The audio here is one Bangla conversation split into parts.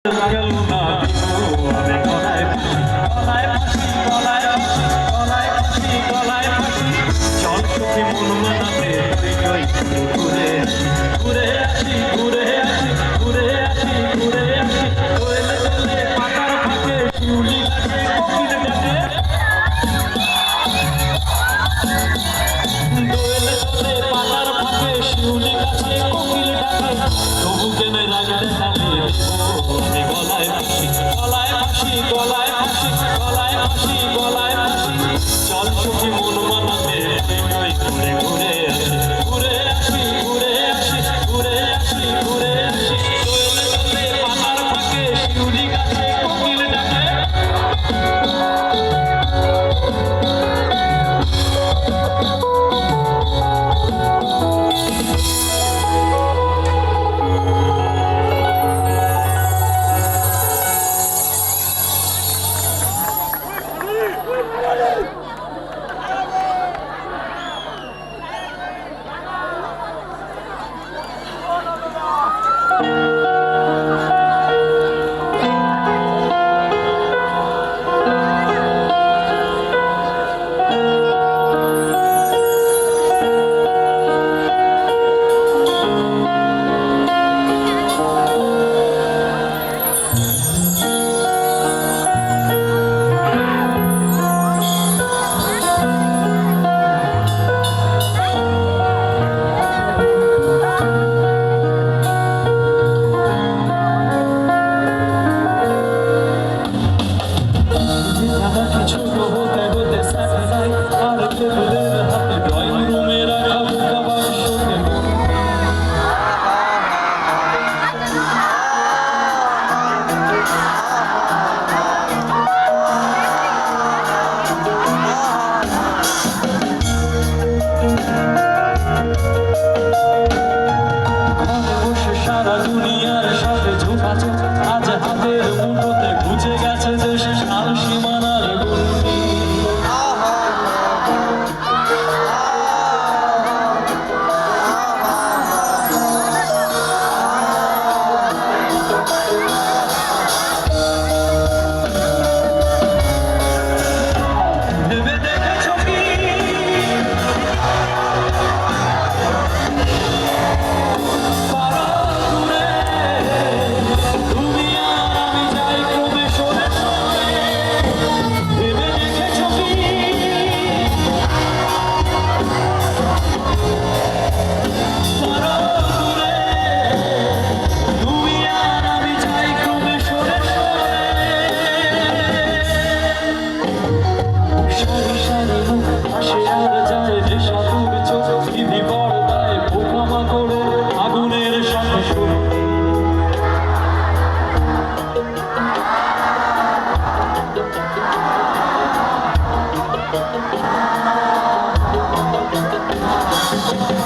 গেল না আমি গলায় ফাঁসি গলায় ফাঁসি গলায় ফাঁসি চল সখী মন মানাতে তুই ঘুরে ঘুরে আসি ঘুরে আসি ঘুরে আসি ঘুরে আসি দোলে দোলে পাতার ফাঁকে শিউলি গাছে কোকিল ডাকে দোলে দোলে পাতার ফাঁকে শিউলি গাছে কোকিল ডাকে তবু কেন রাগ দেখালে আমি গলায় ফাঁসি গলায় ফাঁসি গলায় ফাঁসি গলায় ফাঁসি গলায় ফাঁসি চল সখী মন মানাতে তুই ঘুরে ঘুরে আসি ঘুরে আসি ঘুরে আসি ঘুরে আসি ঘুরে আসি দোলে দোলে পাতার ফাঁকে শিউলি গাছে কোকিল ডাকে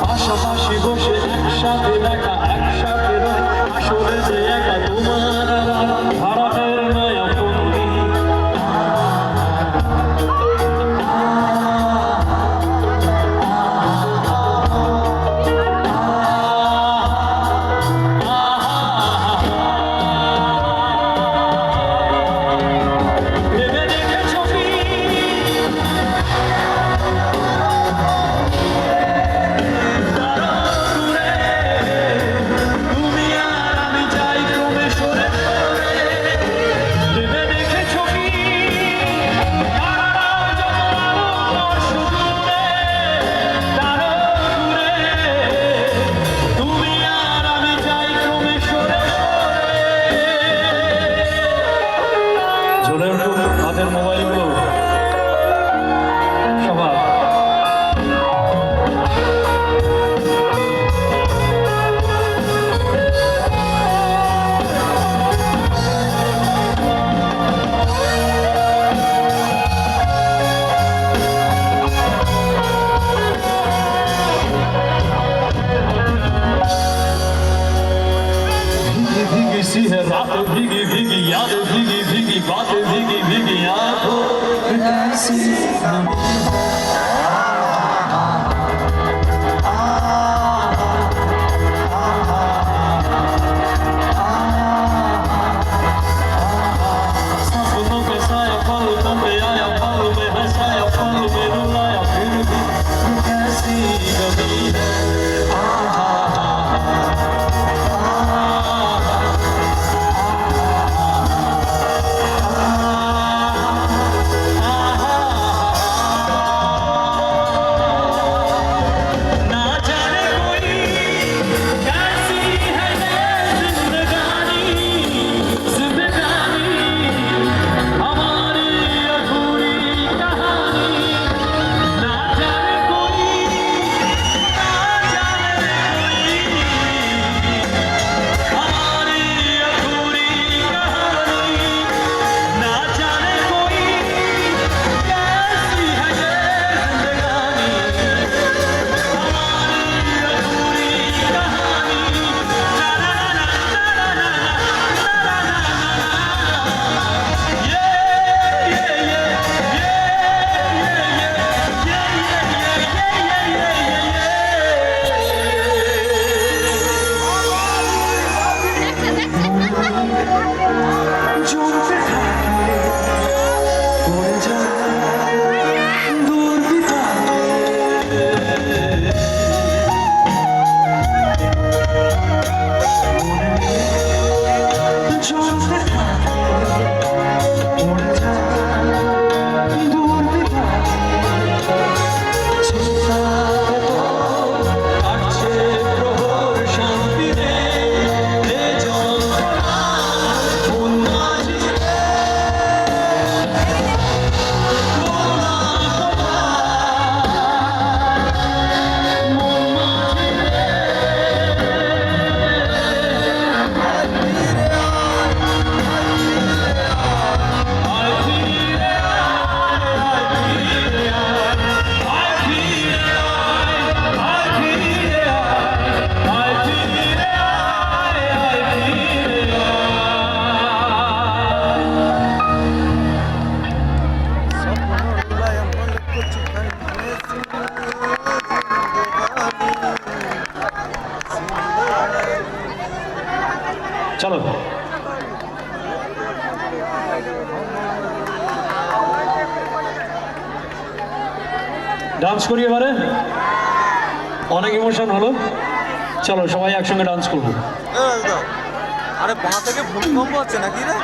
পাশাপাশি বসে একসাথে দেখা একসাথে আসলে যে একা তোমার ভাড়াটের নয়া বন্দি হাতের মোবাইলগুলো সবার भीगी सी है रात भीगी भीगी याद भीगी भीगी बातें भीगी भीगी आंखों ऐसी ডান্স করি এবারে, অনেক ইমোশন হলো, চলো সবাই একসঙ্গে ডান্স করবো। আরে বাঁ থেকে ভূমিকম্প হচ্ছে নাকি রে?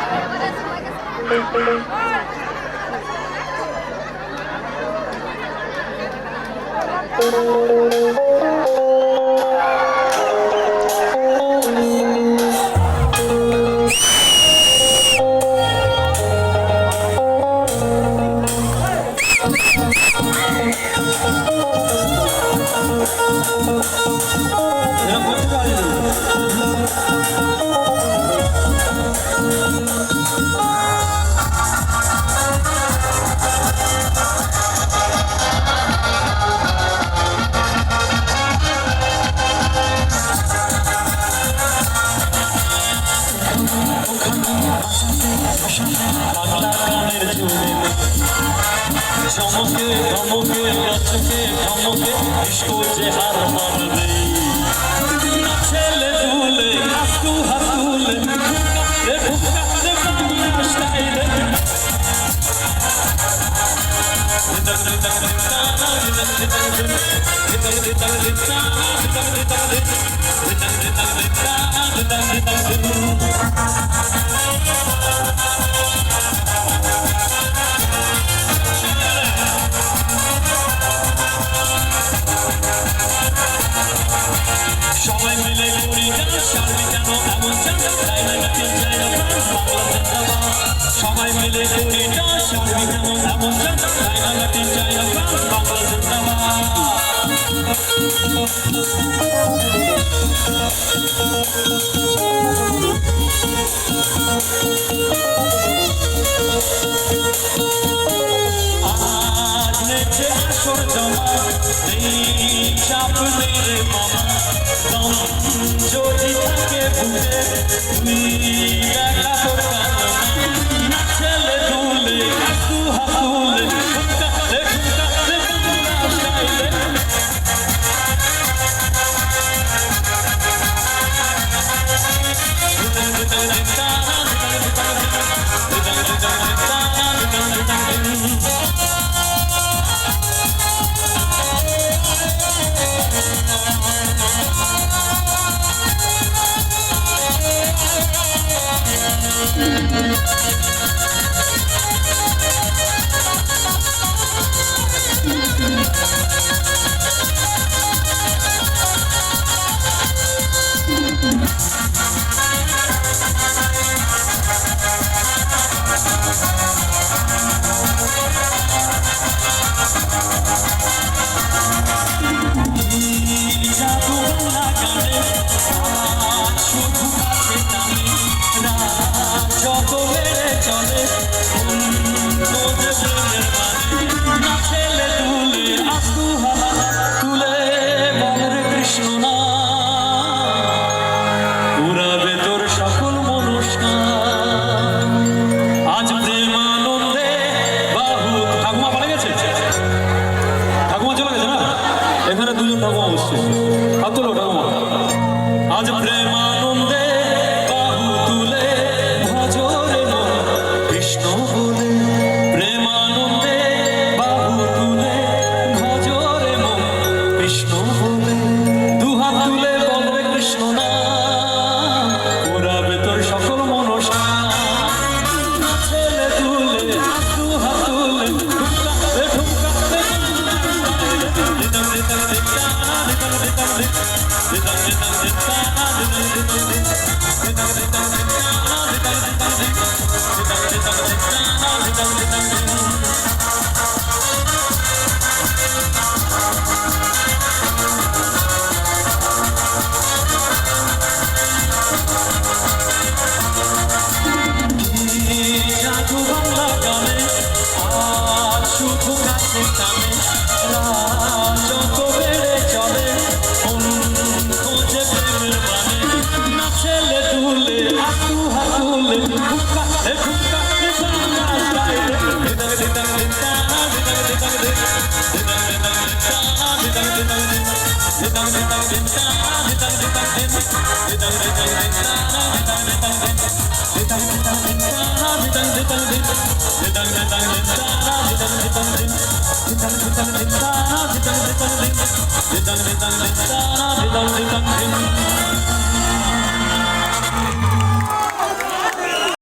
চমকে ধমকে নাচকে ধমকে ইস্কো যে হার মারবে ছেলে দুলে হাসু হাসুলে রে ঢুকাতে বাংলা স্টাইলে সবাই মিলে করি গান সারবি কেন এমন চান তাই না নাকি চাই না বাংলা জিন্দাবাদ সবাই মিলে করি গান সারবি কেন এমন চান তাই না নাকি চাই না বাংলা জিন্দাবাদ আজ নেচে আসর জমা এই চাপ নেই রে মামা দম যদি থাকে বুঝে তুই একা তোর না ছেলে দুলে হাসু হাসুলে ঠুমকাতে ঠুমকাতে বাংলা স্টাইলে যত বেড়ে চলে না ছেলে তুলে আসু হালা তুলে বলে কৃষ্ণ না উড়াবে তোর সকল মনস্কার আজ প্রেমানন্দে বাহু ঠাকুমা বলে গেছে, ঠাকুমা চলে গেছে না, এখানে দুজন ঠাকুমা বসছে, হাত তুলো ঠাকুমা। আজ প্রেমানন্দে বাহু তুলে ভজরে মন কৃষ্ণ বলে প্রেমানন্দে বাহু তুলে ভজরে মন কৃষ্ণ বলে দুহাত তুলে বলবে কৃষ্ণ না পুরাবে তোর সকল মনস্কার ছেলে তুলে হাতু হাতুলে ঠুমকাতে ঠুমকাতে জাদু বাংলা গানে আর শুধু কাছে টানে যত বেড়ে চলে খোঁজে প্রেমের মানে না ছেলে তুলে হাতু হাতুলে ঠুমকাতে ঠুমকাতে বাংলা স্টাইলে Dang dang dang